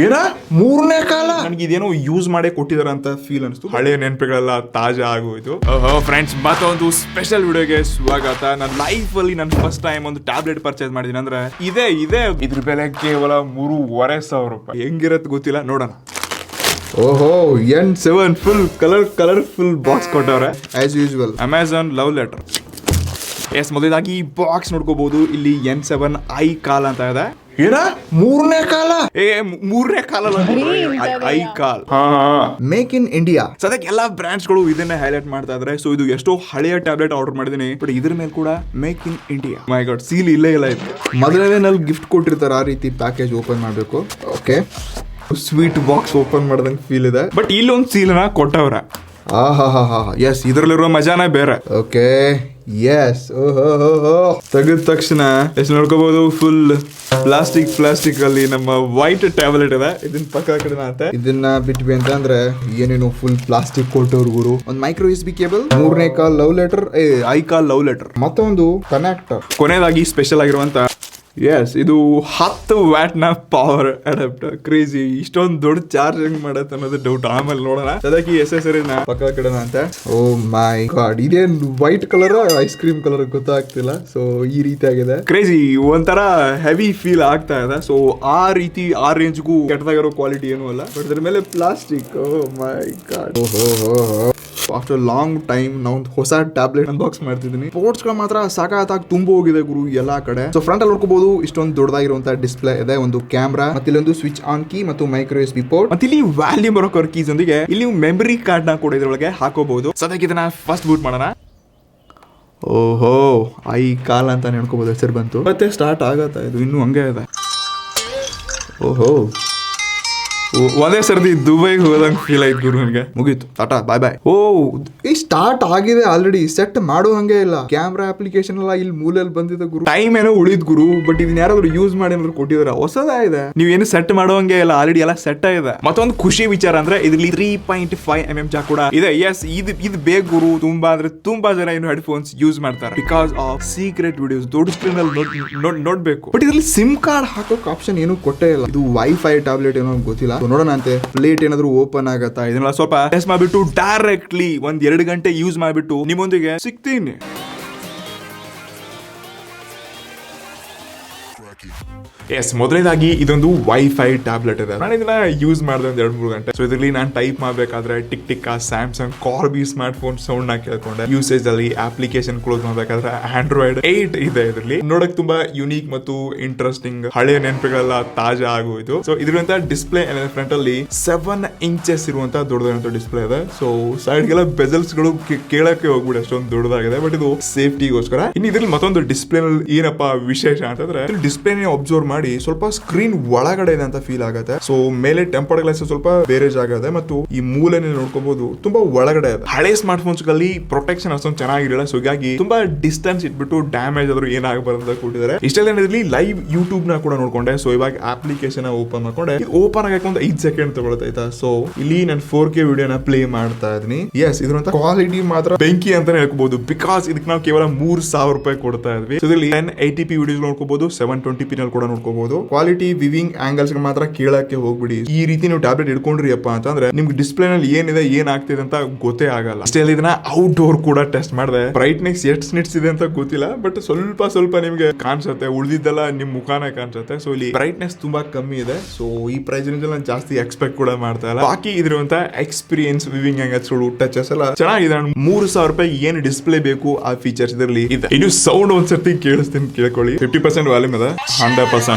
ಏನ ಮೂರನೇ ಕಾಲ ನನಗೆ ಇದೇನೋ ಯೂಸ್ ಮಾಡೇ ಕೊಟ್ಟಿದಾರ ಅಂತ ಫೀಲ್ ಅನಿಸ್ತು. ಹಳೆ ನೆನಪುಗಳೆಲ್ಲ ತಾಜಾ ಆಗೋಯ್ತು. ಫ್ರೆಂಡ್ಸ್, ಮತ್ತೊಂದು ಸ್ಪೆಷಲ್ ವಿಡಿಯೋಗೆ ಸ್ವಾಗತ. ನನ್ನ ಲೈಫ್ ಅಲ್ಲಿ ನಾನು ಫಸ್ಟ್ ಟೈಮ್ ಒಂದು ಟ್ಯಾಬ್ಲೆಟ್ ಪರ್ಚೇಸ್ ಮಾಡಿದೀನಿ. ಅಂದ್ರೆ ಇದೆ ಇದ್ರ ಬೆಲೆ ಕೇವಲ 3,500 ರೂಪಾಯಿ. ಹೆಂಗಿರತ್ ಗೊತ್ತಿಲ್ಲ, ನೋಡೋಣ. ಓಹೋ, N7 ಫುಲ್ ಕಲರ್ಫುಲ್ ಬಾಕ್ಸ್ ಕೊಟ್ಟವ್ರೆ as usual. Amazon love letter. Yes, ಮೊದಲಾಗಿ ಬಾಕ್ಸ್ ನೋಡ್ಕೋಬಹುದು. ಇಲ್ಲಿ N7 ಐ ಕಾಲ್ ಅಂತ ಇದೆ. ಏನ ಮೂರನೇ ಕಾಲ? ಮೂರನೇ ಕಾಲ I call. Make in India. ಸದ್ಯಕ್ಕೆ ಎಲ್ಲಾ ಬ್ರಾಂಡ್ಸ್ ಗಳು ಇದನ್ನೇ ಹೈಲೈಟ್ ಮಾಡ್ತಾ ಇದ್ರೆ. ಸೊ ಇದು ಎಷ್ಟೋ ಹಳೆಯ ಟ್ಯಾಬ್ಲೆಟ್ ಆರ್ಡರ್ ಮಾಡಿದೀನಿ, ಬಟ್ ಇದ್ರ ಮೇಲೆ ಕೂಡ make in India. My God, seal ಇಲ್ಲೇ ಇಲ್ಲ ಇದು. ಮೊದಲನೇ ನಲ್ಲಿ ಗಿಫ್ಟ್ ಕೊಟ್ಟಿರ್ತಾರೆ, ಆ ರೀತಿ ಪ್ಯಾಕೇಜ್ ಓಪನ್ ಮಾಡ್ಬೇಕು. ಓಕೆ, ಸ್ವೀಟ್ ಬಾಕ್ಸ್ ಓಪನ್ ಮಾಡ್ದಂಗೆ ಫೀಲ್ ಇದೆ. ಬಟ್ ಇಲ್ಲೊಂದು ಸೀಲ್ನ ಕೊಟ್ಟವ್ರ. ಎಸ್, ಇದ್ರಲ್ಲಿರೋ ಮಜಾನೇ ಬೇರೆ. Okay, yes. ತೆಗೆದ ತಕ್ಷಣ ಎಷ್ಟು ನೋಡ್ಕೋಬಹುದು, ಫುಲ್ ಪ್ಲಾಸ್ಟಿಕ್ ಅಲ್ಲಿ ನಮ್ಮ ವೈಟ್ ಟ್ಯಾಬ್ಲೆಟ್ ಇದೆ. ಇದನ್ನ ಪಕ್ಕ ಕಡೆ ಆತ. ಇದನ್ನ ಬಿಟ್ವಿ ಅಂತ ಅಂದ್ರೆ ಏನೇನು ಫುಲ್ ಪ್ಲಾಸ್ಟಿಕ್ ಕೊಟ್ಟವ್ರಿಗೂ ಒಂದು ಮೈಕ್ರೋ USB ಕೇಬಲ್, ಮೂರನೇ call love letter, I call love letter, ಮತ್ತೊಂದು ಕನೆಕ್ಟರ್. ಕೊನೆಯದಾಗಿ ಸ್ಪೆಷಲ್ ಆಗಿರುವಂತ ಎಸ್, ಇದು 10 ವ್ಯಾಟ್ ನ ಪವರ್ ಅಡಾಪ್ಟರ್. ಕ್ರೇಜಿ, ಇಷ್ಟೊಂದು ದೊಡ್ಡ ಚಾರ್ಜ್ ಹೆಂಗ್ ಮಾಡತ್ತೆ ಅನ್ನೋದು ಡೌಟ್. ಆಮೇಲೆ ನೋಡೋಣ. ಅದಕ್ಕೆ ಎಸೆಸರಿನ ಪಕ್ಕ ಕಡೆನ ಅಂತ. ಓ ಮೈ ಗಾಡ್, ಇದೇನ್ white colour ice cream colour ಗೊತ್ತಾಗ್ತಿಲ್ಲ. ಸೊ ಈ ರೀತಿ ಆಗಿದೆ. ಕ್ರೇಜಿ, ಒಂಥರ ಹೆವಿ ಫೀಲ್ ಆಗ್ತಾ ಇದೆ. ಸೊ ಆ ರೀತಿ ಆ ರೇಂಜ್ಗೂ ಕೆಟ್ಟದಾಗಿರೋ ಕ್ವಾಲಿಟಿ ಏನೂ ಅಲ್ಲ, ಬಟ್ ಅದ್ರ ಮೇಲೆ ಪ್ಲಾಸ್ಟಿಕ್. ಓ ಮೈ ಗಾಡ್. ಆಫ್ಟರ್ ಲಾಂಗ್ ಟೈಮ್ ನಾವು ಒಂದು ಹೊಸ ಟ್ಯಾಬ್ಲೆಟ್ ಅನ್ಬಾಕ್ಸ್ ಮಾಡ್ತಿದ್ದೀನಿ. ಸ್ಪೋರ್ಟ್ಸ್ ಗಳು ಮಾತ್ರ ಸಾಕಾಗಿ ತುಂಬ ಹೋಗಿದೆ ಗುರು ಎಲ್ಲಾ ಕಡೆ. ಸೊ ಫ್ರಂಟ್ ಅಲ್ಲಿ ನೋಡ್ಕೋಬಹುದು, ಇಷ್ಟೊಂದು ದೊಡ್ಡದಾಗಿರುವಂತಹ ಡಿಸ್ಪ್ಲೇ ಇದೆ, ಒಂದು ಕ್ಯಾಮ್ರಾ, ಮತ್ತೆ ಇಲ್ಲೊಂದು ಸ್ವಿಚ್ ಆನ್ ಕೀ ಮತ್ತು ಮೈಕ್ರೋ USB ಪೋರ್ಟ್, ಮತ್ತೆ ಇಲ್ಲಿ ವ್ಯಾಲ್ಯೂಮ್ ಬರೋಕರ್ ಕೀಸ್ ಒಂದಿಗೆ ಇಲ್ಲಿ ಮೆಮರಿ ಕಾರ್ಡ್ ನ ಕೂಡ ಇದ್ರೊಳಗೆ ಹಾಕೋಬಹುದು. ಸದ್ಯಕ್ಕೆ ಇದನ್ನ ಫಸ್ಟ್ ಬೂಟ್ ಮಾಡೋಣ. ಓಹೋ, ಐ ಕಾಲ್ ಅಂತ ಹೇಳ್ಕೋಬಹುದು, ಹೆಸರು ಬಂತು. ಮತ್ತೆ ಸ್ಟಾರ್ಟ್ ಆಗತ್ತಾ ಇದು? ಇನ್ನೂ ಹಂಗೆ ಇದೆ. ಓಹೋ, ಒಂದೇ ಸರ್ದಿ ದುಬೈಗೆ ಹೋದಂಗೆ ಫೀಲ್ ಆಯ್ತು ಗುರು ನನಗೆ. ಮುಗೀತು, ಟಾಟಾ ಬಾಯ್ ಬಾಯ್. ಓ, ಈ ಸ್ಟಾರ್ಟ್ ಆಗಿದೆ ಆಲ್ರೆಡಿ. ಸೆಟ್ ಮಾಡೋ ಹಂಗೆ ಇಲ್ಲ. ಕ್ಯಾಮ್ರಾ ಅಪ್ಲಿಕೇಶನ್ ಎಲ್ಲ ಇಲ್ಲಿ ಮೂಲೆಯಲ್ಲಿ ಬಂದಿದೆ ಗುರು. ಟೈಮ್ ಏನೋ ಉಳಿದ್ ಗುರು, ಬಟ್ ಇದನ್ನ ಯಾರಾದ್ರೂ ಯೂಸ್ ಮಾಡಿ ಏನಾದ್ರು ಕೊಟ್ಟಿದಾರ? ಹೊಸದಾ ಇದೆ. ನೀವೇನು ಸೆಟ್ ಮಾಡೋ ಹಂಗೆ ಇಲ್ಲ, ಆಲ್ರೆಡಿ ಎಲ್ಲ ಸೆಟ್ ಆಗಿದೆ. ಮತ್ತೊಂದು ಖುಷಿ ವಿಚಾರ ಅಂದ್ರೆ ಇದ್ರಲ್ಲಿ 3.5mm ಜಾಕ್ ಕೂಡ ಇದೆ. ಎಸ್, ಇದು ಬೇಕು ಗುರು. ತುಂಬಾ ಜನ ಏನು ಹೆಡ್ಫೋನ್ಸ್ ಯೂಸ್ ಮಾಡ್ತಾರೆ ಬಿಕಾಸ್ ಆಫ್ ಸೀಕ್ರೆಟ್ ವಿಡಿಯೋಸ್ ದೊಡ್ಡ ಸ್ಕ್ರೀನ್ ಅಲ್ಲಿ ನೋಡ್ಬೇಕು. ಬಟ್ ಇದ್ರಲ್ಲಿ ಸಿಮ್ ಕಾರ್ಡ್ ಹಾಕೋಕ್ ಆಪ್ಷನ್ ಏನು ಕೊಟ್ಟೇ ಇಲ್ಲ. ಇದು ವೈಫೈ ಟ್ಯಾಬ್ಲೆಟ್ ಏನೋ ಗೊತ್ತಿಲ್ಲ. ನೋಡೋಣ ಅಂತೆ. ಪ್ಲೇಟ್ ಏನಾದ್ರು ಓಪನ್ ಆಗತ್ತಾ ಇದನ್ನ ಸ್ವಲ್ಪ ಟೆಸ್ಟ್ ಮಾಡ್ಬಿಟ್ಟು ಡೈರೆಕ್ಟ್ಲಿ 1-2 ಗಂಟೆ ಯೂಸ್ ಮಾಡ್ಬಿಟ್ಟು ನಿಮ್ಮೊಂದಿಗೆ ಸಿಗ್ತೀನಿ. ಎಸ್, ಮೊದಲನೇದಾಗಿ ಇದೊಂದು ವೈಫೈ ಟ್ಯಾಬ್ಲೆಟ್ ಇದೆ. ನಾನು ಇದನ್ನ ಯೂಸ್ ಮಾಡಿದೆ 1-3 ಗಂಟೆ. ಸೊ ಇದರಲ್ಲಿ ನಾನು ಟೈಪ್ ಮಾಡ್ಬೇಕಾದ್ರೆ tick Samsung Karbi smart phone sound ನ ಕೇಳ್ಕೊಂಡೆ. ಯೂಸೇಜ್ ಅಲ್ಲಿ ಅಪ್ಲಿಕೇಶನ್ ಕ್ಲೋಸ್ ಮಾಡ್ಬೇಕಾದ್ರೆ Android 8 ಇದೆ. ಇದರಲ್ಲಿ ನೋಡಕ್ ತುಂಬಾ ಯುನೀಕ್ ಮತ್ತು ಇಂಟ್ರೆಸ್ಟಿಂಗ್, ಹಳೆಯ ನೆನಪುಗಳೆಲ್ಲ ತಾಜಾ ಆಗೋಯ್ತು. ಸೊ ಇದರಿಂದ ಡಿಸ್ಪ್ಲೇ ಫ್ರಂಟ್ ಅಲ್ಲಿ 7 ಇಂಚಸ್ ಇರುವಂತ ದೊಡ್ಡದಾದಂತ ಡಿಸ್ಪ್ಲೇ ಇದೆ. ಸೊ ಸೈಡ್ ಗೆಲ್ಲ ಬೆಜಲ್ಸ್ ಗಳು ಕೇಳಕ್ಕೆ ಹೋಗ್ಬಿಡಿ, ಅಷ್ಟೊಂದು ದೊಡ್ಡದಾಗಿದೆ. ಬಟ್ ಇದು ಸೇಫ್ಟಿಗೋಸ್ಕರ. ಇನ್ನು ಇದ್ರಲ್ಲಿ ಮತ್ತೊಂದು ಡಿಸ್ಪ್ಲೇ ಏನಪ್ಪಾ ವಿಶೇಷ ಅಂತಂದ್ರೆ, ಡಿಸ್ಪ್ಲೇ ಅಬ್ಸರ್ವ್ ಮಾಡಿ ಸ್ವಲ್ಪ ಸ್ಕ್ರೀನ್ ಒಳಗಡೆ ಇದೆ ಅಂತ ಫೀಲ್ ಆಗುತ್ತೆ. ಸೊ ಮೇಲೆ ಟೆಂಪರ್ಡ್ ಗ್ಲಾಸ್ ಸ್ವಲ್ಪ ಬೇರೆ ಜಾಗ ಇದೆ, ಮತ್ತು ಈ ಮೂಲೆನೇ ನೋಡ್ಕೋಬಹುದು ತುಂಬಾ ಒಳಗಡೆ ಇದೆ. ಹಳೆ ಸ್ಮಾರ್ಟ್ ಫೋನ್ಸ್ ಗಳಲ್ಲಿ ಪ್ರೊಟೆಕ್ಷನ್ ಅಷ್ಟೊಂದು ಚೆನ್ನಾಗಿರಲ್ಲ. ಸೊ ಹೀಗಾಗಿ ತುಂಬಾ ಡಿಸ್ಟೆನ್ಸ್ ಇಟ್ಬಿಟ್ಟು ಡ್ಯಾಮೇಜ್ ಆದ್ರೂ ಏನಾಗಬಾರ್ದು ಅಂತ ಕೊಟ್ಟಿದ್ದಾರೆ. ಇಷ್ಟೆಲ್ಲ ಲೈವ್ ಯೂಟ್ಯೂಬ್ ನ ಕೂಡ ನೋಡ್ಕೊಂಡೆ. ಸೊ ಇವಾಗ ಅಪ್ಲಿಕೇಶನ್ ಓಪನ್ ಮಾಡ್ಕೊಂಡೆ. ಓಪನ್ ಆಗಕ್ಕೆ ಒಂದು 5 ಸೆಕೆಂಡ್ ತಗೊಳ್ತಾಯ್ತಾ. ಸೊ ಇಲ್ಲಿ ನಾನು 4K ವಿಡಿಯೋನ ಪ್ಲೇ ಮಾಡ್ತಾ ಇದೀನಿ. ಎಸ್, ಇದ್ರಂತ ಕ್ವಾಲಿಟಿ ಮಾತ್ರ ಬೆಂಕಿ ಅಂತಾನೆ ಹೇಳ್ಕೋಬಹುದು. ಬಿಕಾಸ್ ಇದಕ್ಕೆ ನಾವು ಕೇವಲ 3,000 ರೂಪಾಯಿ ಕೊಡ್ತಾ ಇದ್ವಿ. ಇದರಲ್ಲಿ 1080p ವಿಡಿಯೋಸ್ ನೋಡ್ಕೋಬಹುದು, 720p ನಲ್ಲಿ ಕೂಡ ನೋಡ್ಕೋಬಹುದು. ಕ್ವಾಲಿಟಿ ವಿವಿಂಗ್ ಆಂಗಲ್ಸ್ ಮಾತ್ರ ಕೇಳಕ್ಕೆ ಹೋಗ್ಬಿಡಿ. ಈ ರೀತಿ ನೀವು ಟ್ಯಾಬ್ಲೆಟ್ ಇಟ್ಕೊಂಡ್ರಿ ಅಪ್ಪ ಅಂತಂದ್ರೆ ನಿಮ್ಗೆ ಡಿಸ್ಪ್ಲೇ ನಲ್ಲಿ ಏನಿದೆ ಏನಾಗ್ತಿದೆ ಅಂತ ಗೊತ್ತೇ ಆಗಲ್ಲ. ಅಷ್ಟೇ ಅಲ್ಲ, ಇದನ್ನ ಔಟ್ಡೋರ್ ಕೂಡ ಟೆಸ್ಟ್ ಮಾಡಿದೆ. ಬ್ರೈಟ್ನೆಸ್ ಎಷ್ಟು ನಿಟ್ಸ್ ಇದೆ ಅಂತ ಗೊತ್ತಿಲ್ಲ, ಬಟ್ ಸ್ವಲ್ಪ ನಿಮ್ಗೆ ಕಾಣಿಸುತ್ತೆ. ಉಳಿದಿದ್ದೆಲ್ಲ ನಿಮ್ ಮುಖಾನೇ ಕಾಣಿಸುತ್ತೆ. ಸೊ ಇಲ್ಲಿ ಬ್ರೈಟ್ನೆಸ್ ತುಂಬಾ ಕಮ್ಮಿ ಇದೆ. ಸೊ ಈ ಪ್ರೈಸ್ ರೇಂಜ್ ಅಲ್ಲಿ ಜಾಸ್ತಿ ಎಕ್ಸ್ಪೆಕ್ಟ್ ಕೂಡ ಮಾಡ್ತಾ ಇಲ್ಲ. ಬಾಕಿ ಇದಿರುವಂತ ಎಕ್ಸ್ಪೀರಿಯನ್ಸ್, ವಿವಿಂಗ್ ಆಂಗಲ್ಸ್, ಟಚಸ್ ಎಲ್ಲ ಚೆನ್ನಾಗಿದೆ. 3,000 ರೂಪಾಯಿ ಏನು ಡಿಸ್ಪ್ಲೇ ಬೇಕು ಆ ಫೀಚರ್ಸ್ ಇದರಲ್ಲಿ ಇದೆ. ಇನ್ನು ಸೌಂಡ್ ಒಂದ್ಸರ್ತಿ ಕೇಳಿಸ್ತೀನಿ, ಕೇಳ್ಕೊಳ್ಳಿ. 50% ವಾಲ್ಯೂಮ್ ಇದೆ, 100%.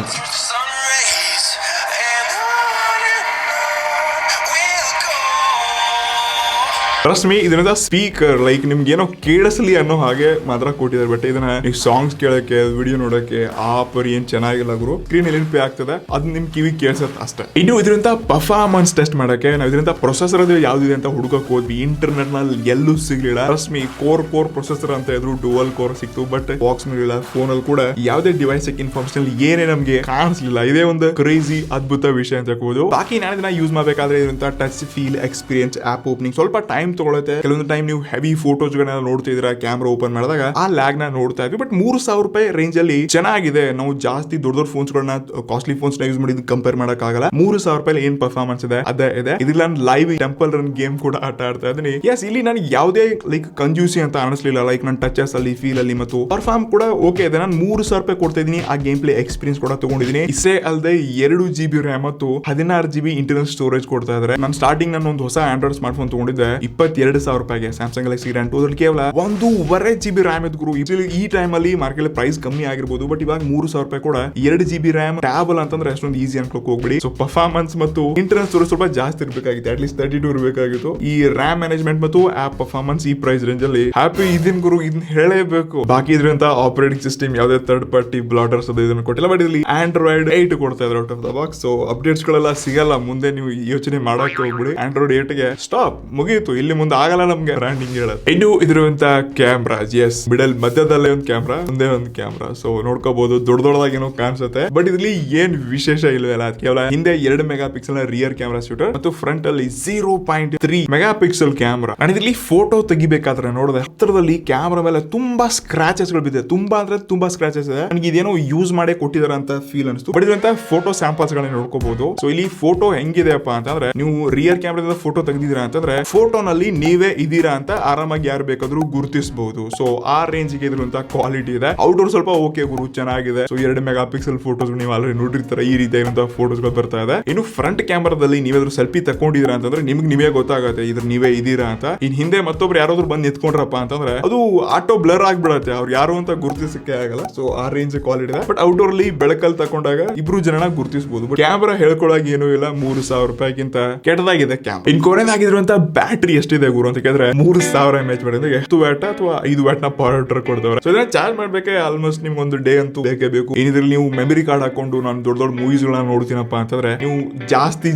ಟ್ರಸ್ಟ್ ಮೀ, ಇದರಿಂದ ಸ್ಪೀಕರ್ ಲೈಕ್ ನಿಮ್ಗೆ ಏನೋ ಕೇಳಿಸ್ಲಿ ಅನ್ನೋ ಹಾಗೆ ಮಾತ್ರ ಕೊಟ್ಟಿದ್ದಾರೆ. ಬಟ್ ಇದನ್ನ ನೀವು ಸಾಂಗ್ಸ್ ಕೇಳಕ್ಕೆ, ವಿಡಿಯೋ ನೋಡಕ್ಕೆ ಆ ಪರಿ ಏನ್ ಚೆನ್ನಾಗಿಲ್ಲ ಗುರು. ಸ್ಕ್ರೀನ್ ಎಲ್ಲಿ ಪ್ಲೇ ಆಗ್ತದೆ ಅದು ನಿಮ್ ಕಿವಿ ಕೇಳಿಸತ್ತೆ ಅಷ್ಟೇ. ಇನ್ನು ಇದರಿಂದ ಪರ್ಫಾರ್ಮೆನ್ಸ್ ಟೆಸ್ಟ್ ಮಾಡಕ್ಕೆ ನಾವು ಇದರಿಂದ ಪ್ರೊಸೆಸರ್ ಅದು ಯಾವ್ದಿದೆ ಅಂತ ಹುಡುಕಕ್ ಹೋದ್ವಿ. ಇಂಟರ್ನೆಟ್ ನಲ್ಲಿ ಎಲ್ಲೂ ಸಿಗ್ಲಿಲ್ಲ. ಟ್ರಸ್ಟ್ ಮೀ, ಕೋರ್ ಪ್ರೊಸೆಸರ್ ಅಂತ ಇದ್ರು, ಡುವಲ್ ಕೋರ್ ಸಿಕ್ತು. ಬಟ್ ಬಾಕ್ಸ್ ಮೇಲೆ ಫೋನ್ ಅಲ್ಲಿ ಕೂಡ ಯಾವುದೇ ಡಿವೈಸ್ ಇನ್ಫಾರ್ಮೇಶನ್ ಏನೇ ನಮ್ಗೆ ಕಾಣಿಸ್ಲಿಲ್ಲ. ಇದೇ ಒಂದು ಕ್ರೇಜಿ ಅದ್ಭುತ ವಿಷಯ ಅಂತ ಹೇಳ್ಬೋದು. ಬಾಕಿ ನಾನು ಇದನ್ನ ಯೂಸ್ ಮಾಡ್ಬೇಕಾದ್ರೆ ಇರುವಂತ touch feel experience, app opening ಸ್ವಲ್ಪ ಟೈಮ್ ತಗೊಳುತ್ತೆ. ಕೆಲವೊಂದು ಟೈಮ್ ನೀವು ಹೆವಿ ಫೋಟೋಸ್ ಗಳನ್ನ ನೋಡ್ತಿದ್ದೀರಾ ಕ್ಯಾಮ್ರಾ ಓಪನ್ ಮಾಡಿದಾಗ ಆ ಲ್ಯಾಗ್ ನ ನೋಡ್ತಾ ಇದ್ವಿ. ಬಟ್ 3,000 ರೂಪಾಯಿ ರೇಂಜ್ ಅಲ್ಲಿ ಚೆನ್ನಾಗಿದೆ. ನಾವು ಜಾಸ್ತಿ ದೊಡ್ಡ ದೊಡ್ಡ ಫೋನ್ಸ್ ಗಳನ್ನ ಕಾಸ್ಟ್ಲಿ ಫೋನ್ಸ್ ನ ಯೂಸ್ ಮಾಡಿ ಕಂಪೇರ್ ಮಾಡಕ್ ಆಗಲ್ಲ. 3,000 ರೂಪಾಯಿ ಏನ್ ಪರ್ಫಾರ್ಮೆನ್ಸ್ ಇದೆ ಅದೇ ಇದೆ. ಇದ್ರಲ್ಲಿ ನಾನು ಲೈವ್ ಟೆಂಪಲ್ ರನ್ ಗೇಮ್ ಕೂಡ ಆಟ ಆಡ್ತಾ ಇದ್ದೀನಿ. ಎಸ್, ಇಲ್ಲಿ ನನಗೆ ಯಾವುದೇ ಲೈಕ್ ಕಂಜೂಸಿ ಅಂತ ಅನಿಸ್ಲಿಲ್ಲ. ಲೈಕ್ ನನ್ನ ಟಚಸ್ ಅಲ್ಲಿ ಫೀಲ್ ಅಲ್ಲಿ ಮತ್ತು ಪರ್ಫಾರ್ಮ್ ಕೂಡ ಓಕೆ ಇದೆ. ನಾನು 3,000 ರೂಪಾಯಿ ಕೊಡ್ತಾ ಇದೀನಿ. ಆ ಗೇಮ್ ಪ್ಲೇ ಎಕ್ಸ್ಪೀರಿಯನ್ಸ್ ಕೂಡ ತಗೊಂಡಿದ್ದೀನಿ. ಇಷ್ಟೇ ಅಲ್ಲದೆ 2 GB ರ್ಯಾಮ್ ಮತ್ತು 16 GB ಇಂಟರ್ನಲ್ ಸ್ಟೋರೇಜ್ ಕೊಡ್ತಾ ಇದ್ದಾರೆ. ನಾನು ಸ್ಟಾರ್ಟಿಂಗ್ ನಾನು ಒಂದು ಹೊಸ ಆಂಡ್ರಾಯ್ಡ್ ಸ್ಮಾರ್ಟ್ ಫೋನ್ ತಗೊಂಡಿದ್ದೆ 22,000 ರೂಪಾಯಿಗೆ. ಸ್ಯಾಮ್ಸಂಗ್ ಗ್ಯಾಲಕ್ಸಿ ರ್ಯಾಮ್ 2 ಅದ್ರಲ್ಲಿ ಕೇವಲ 1.5 GB ರ್ಯಾಮ್ ಇದ್ ಗುರು. ಈ ಟೈಮ್ ಅಲ್ಲಿ ಮಾರ್ಕೆಟ್ ಪ್ರೈಸ್ ಕಮ್ಮಿ ಆಗಿರ್ಬೋದು, ಬಟ್ ಇವಾಗ 3,000 ರೂಪಾಯಿ ಕೂಡ 2 GB ರ್ಯಾಮ್ ಟ್ಯಾಬಲ್ ಅಂತಂದ್ರೆ ಅಷ್ಟೊಂದು ಈಸಿ ಅನ್ಕೋಕ್ ಹೋಗ್ಬಿಡಿ. ಸೊ ಪರ್ಫಾರ್ಮೆನ್ಸ್ ಮತ್ತು ಇಂಟರ್ನಲ್ ಸ್ಟೋರೇಜ್ ಸ್ವಲ್ಪ ಜಾಸ್ತಿ ಇರಬೇಕಾಗಿತ್ತು. ಅಟ್ಲೀಸ್ಟ್ 32 ಇರಬೇಕಾಗಿತ್ತು. ಈ ರ್ಯಾಮ್ ಮ್ಯಾನೇಜ್ಮೆಂಟ್ ಮತ್ತು ಆಪ್ ಪರ್ಫಾರ್ಮೆನ್ಸ್ ಈ ಪ್ರೈಸ್ ರೇಂಜ್ ಅಲ್ಲಿ ಹ್ಯಾಪಿ ಇದನ್ ಗುರು. ಇದನ್ನ ಹೇಳಬೇಕು. ಬಾಕಿ ಇದ್ರಂತ ಆಪರೇಟಿಂಗ್ ಸಿಸ್ಟಮ್ ಯಾವುದೇ ಥರ್ಡ್ ಪಾರ್ಟಿ ಬ್ಲಾಟರ್ಸ್ ಅದು ಇದನ್ನು ಕೊಟ್ಟಿಲ್ಲ. ಬಟ್ ಇಲ್ಲಿ ಆಂಡ್ರಾಯ್ಡ್ 8 ಕೊಡ್ತಾ ಇದ್ದಾರೆ out of the box. So updates ಗಳೆಲ್ಲ ಸಿಗಲ್ಲ ಮುಂದೆ. ನೀವು ಯೋಚನೆ ಮಾಡಕ್ಕೆ ಹೋಗ್ಬಿಡಿ. ಆಂಡ್ರಾಯ್ಡ್ 8ಗೆ ಸ್ಟಾಪ್, ಮುಗಿಯಿತು. ಇಲ್ಲಿ ಮುಂದೆ ಆಗಲ್ಲ ನಮ್ಗೆ ಬ್ರ್ಯಾಂಡಿಂಗ್ ಹೇಳೋದು. ಇನ್ನು ಇದಿರುವಂತ ಕ್ಯಾಮ್ರಾ, ಎಸ್, ಮಿಡಲ್ ಮಧ್ಯದಲ್ಲೇ ಒಂದು ಕ್ಯಾಮ್ರಾ, ಮುಂದೆ ಒಂದು ಕ್ಯಾಮ್ರಾ. ಸೊ ನೋಡ್ಕೋಬಹುದು, ದೊಡ್ಡದಾಗಿ ಏನೋ ಕಾಣಿಸುತ್ತೆ. ಬಟ್ ಇದರಲ್ಲಿ ಏನ್ ವಿಶೇಷ ಇಲ್ವಲ್ಲ. ಕೇವಲ ಹಿಂದೆ 2 mega pixel rear camera shooter ಮತ್ತು ಫ್ರಂಟ್ ಅಲ್ಲಿ 0.3 ಮೆಗಾ ಪಿಕ್ಸೆಲ್ ಕ್ಯಾಮ್ರಾ. ನಾನು ಇದರಲ್ಲಿ ಫೋಟೋ ತೆಗಿಬೇಕಾದ್ರೆ ನೋಡಿದೆ ಹತ್ತಿರದಲ್ಲಿ ಕ್ಯಾಮ್ರಾ ಮೇಲೆ ತುಂಬಾ ಸ್ಕ್ರಾಚಸ್ ಗಳು ಬಿದ್ದಿದೆ. ತುಂಬಾ ಅಂದ್ರೆ ತುಂಬಾ ಸ್ಕ್ರಾಚಸ್ ಇದೆ. ನನಗೆ ಇದೇನೋ ಯೂಸ್ ಮಾಡೇ ಕೊಟ್ಟಿದಾರ ಅಂತ ಫೀಲ್ ಅನಿಸ್ತು. ಬಟ್ ಇದಂತ ಫೋಟೋ ಸ್ಯಾಂಪಲ್ಸ್ ಗಳನ್ನ ನೋಡ್ಕೋಬಹುದು. ಸೊ ಇಲ್ಲಿ ಫೋಟೋ ಹೆಂಗಿದೆಯಪ್ಪ ಅಂತಂದ್ರೆ, ನೀವು ರಿಯರ್ ಕ್ಯಾಮ್ರಾದಿಂದ ಫೋಟೋ ತೆಗೆದಿದ್ದೀರಾ ಅಂತಂದ್ರೆ ಫೋಟೋನಲ್ಲಿ ನೀವೇ ಇದೀರಾ ಅಂತ ಆರಾಮಾಗಿ ಯಾರು ಬೇಕಾದ್ರೂ ಗುರುತಿಸಬಹುದು. ಸೊ ಆ ರೇಂಜ್ ಗೆ ಇರುವಂತ ಕ್ವಾಲಿಟಿ ಇದೆ. ಔಟ್ಡೋರ್ ಸ್ವಲ್ಪ ಓಕೆ ಗುರು, ಚೆನ್ನಾಗಿದೆ. ಸೊ 2 ಮೆಗಾ ಪಿಕ್ಸೆಲ್ ಫೋಟೋಸ್ ನೀವು ಆಲ್ರೆಡಿ ನೋಡಿರ್ತಾರೆ. ಈ ರೀತಿಯಾಗಿರುವಂತಹ ಫೋಟೋಸ್ ಗಳು ಬರ್ತಾ ಇದೆ. ಇನ್ನು ಫ್ರಂಟ್ ಕ್ಯಾಮ್ರಾದಲ್ಲಿ ನೀವೇನಾದ್ರೂ ಸೆಲ್ಫಿ ತಕೊಂಡಿದ್ದೀರಾ ಅಂತಂದ್ರೆ ನಿಮ್ಗೆ ನೀವೇ ಗೊತ್ತಾಗುತ್ತೆ ಇದ್ರ ನೀವೇ ಇದೀರಾ ಅಂತ. ಇನ್ ಹಿಂದೆ ಮತ್ತೊಬ್ರು ಯಾರಾದ್ರೂ ಬಂದು ಎತ್ಕೊಂಡ್ರಪ್ಪ ಅಂತಂದ್ರೆ ಅದು ಆಟೋ ಬ್ಲರ್ ಆಗ್ಬಿಡತ್ತೆ. ಅವ್ರು ಯಾರು ಅಂತ ಗುರುತಿಸಕ್ಕೆ ಆಗಲ್ಲ. ಸೊ ಆ ರೇಂಜ್ ಕ್ವಾಲಿಟಿ ಇದೆ. ಬಟ್ ಔಟ್ಡೋರ್ ಅಲ್ಲಿ ಬೆಳಕಲ್ಲಿ ತಕೊಂಡಾಗ ಇಬ್ರು ಜನ ಗುರುತಿಸಬಹುದು. ಬಟ್ ಕ್ಯಾಮ್ರಾ ಹೇಳ್ಕೊಳಕ್ ಏನೂ ಇಲ್ಲ. 3,000 ರೂಪಾಯಿಗಿಂತ ಕೆಟ್ಟದಾಗಿದೆ ಕ್ಯಾಮ್ರಾ. ಇನ್ ಕೊನೆಯದಾಗಿರುವಂತ ಬ್ಯಾಟ್ರಿ ಎಷ್ಟಿದೆ ಗುರು ಅಂತ ಕೇಳಿದ್ರೆ 3,000 mAh ಮಾಡಿದ್ರೆ 10 ವ್ಯಾಟ್ ಅಥವಾ 5 ವ್ಯಾಟ್ ನ ಪವರ್ ಹಿಟರ್ ಕೊಡ್ತವ್ರೆ. ಸೊ ಇದನ್ನ ಚಾರ್ಜ್ ಮಾಡ್ಬೇಕೆ ಆಲ್ಮೋಸ್ಟ್ ನಿಮ್ಗೆ ಒಂದು ಡೇ ಅಂತೂ ಬೇಕೇ ಬೇಕು. ಏನಿದ್ರಲ್ಲಿ ನೀವು ಮೆಮರಿ ಕಾರ್ಡ್ ಹಾಕೊಂಡು ನಾನು ದೊಡ್ಡ ಮೂವೀಸ್ ಗಳನ್ನ ನೋಡ್ತೀನಪ್ಪ ಅಂತಂದ್ರೆ ನೀವು ಜಾಸ್ತಿ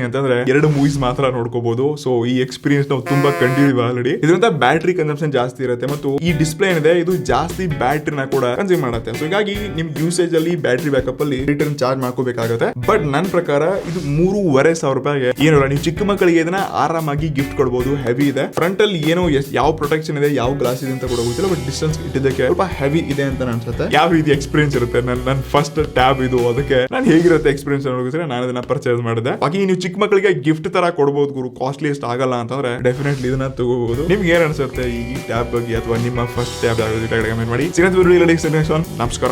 ಅಂತಂದ್ರೆ 2 ಮೂವೀಸ್ ಮಾತ್ರ ನೋಡ್ಕೋಬಹುದು. ಸೊ ಈ ಎಕ್ಸ್ಪೀರಿಯನ್ಸ್ ನಾವು ತುಂಬಾ ಕಂಡಿದ್ದೀವಿ ಆಲ್ರೆಡಿ. ಇದರಿಂದ ಬ್ಯಾಟ್ರಿ ಕನ್ಸಂಪ್ಷನ್ ಜಾಸ್ತಿ ಇರುತ್ತೆ ಮತ್ತು ಈ ಡಿಸ್ಪ್ಲೇ ಏನಿದೆ ಇದು ಜಾಸ್ತಿ ಬ್ಯಾಟ್ರಿನ ಕೂಡ ಕನ್ಸ್ಯೂಮ್ ಮಾಡುತ್ತೆ. ಸೊ ಹೀಗಾಗಿ ನಿಮ್ ಯೂಸೇಜ್ ಅಲ್ಲಿ ಬ್ಯಾಟ್ರಿ ಬ್ಯಾಕಪ್ ಅಲ್ಲಿ ರಿಟರ್ನ್ ಚಾರ್ಜ್ ಮಾಡ್ಕೋಬೇಕಾಗುತ್ತೆ. ಬಟ್ ನನ್ನ ಪ್ರಕಾರ ಇದು 3,500 ರೂಪಾಯಿಗೆ ಏನಿಲ್ಲ. ನೀವು ಚಿಕ್ಕ ಮಕ್ಕಳಿಗೆ ಇದನ್ನ ಆರಾಮಾಗಿ ಗಿಫ್ಟ್ ಕೊಡಬಹುದು. ಹೆವಿ ಇದೆ. ಫ್ರಂಟ್ ಅಲ್ಲಿ ಏನೋ ಯಾವ ಪ್ರೊಟೆಕ್ಷನ್ ಇದೆ, ಯಾವ ಗ್ಲಾಸ್ ಇದೆ ಅಂತ ಕೂಡ ಗೊತ್ತಿಲ್ಲ. ಬಟ್ ಡಿಸ್ಟೆನ್ಸ್ ಇಟ್ಟಿದ್ದಕ್ಕೆ ಸ್ವಲ್ಪ ಹೆವಿ ಇದೆ ಅಂತ ಅನ್ಸುತ್ತೆ. ಯಾವ ರೀತಿ ಎಕ್ಸ್ಪೀರಿಯನ್ಸ್ ಇರುತ್ತೆ ನನ್ನ ಫಸ್ಟ್ ಟ್ಯಾಬ್ ಇದು, ಅದಕ್ಕೆ ನಾನು ಹೇಗಿರುತ್ತೆ ಎಕ್ಸ್ಪೀರಿಯನ್ಸ್ ನೋಡಿದ್ರೆ ನಾನು ಇದನ್ನ ಪರ್ಚೇಸ್ ಮಾಡಿದೆ. ಬಾಕಿ ನೀವು ಚಿಕ್ಕ ಮಕ್ಕಳಿಗೆ ಗಿಫ್ಟ್ ತರ ಕೊಡಬಹುದು ಗುರು. ಕಾಸ್ಟ್ಲಿ ಎಷ್ಟು ಆಗಲ್ಲ ಅಂತಂದ್ರೆ ಡೆಫಿನೆಟ್ಲಿ ಇದನ್ನ ತಗೋಬಹುದು. ನಿಮ್ಗೆ ಏನ್ ಅನ್ಸುತ್ತೆ ಈ ಟ್ಯಾಬ್ ಬಗ್ಗೆ ಅಥವಾ ನಿಮ್ಮ ಫಸ್ಟ್ ಟ್ಯಾಬ್ ಆಗೋದು ಕಮೆಂಟ್ ಮಾಡಿ. ನಮಸ್ಕಾರ.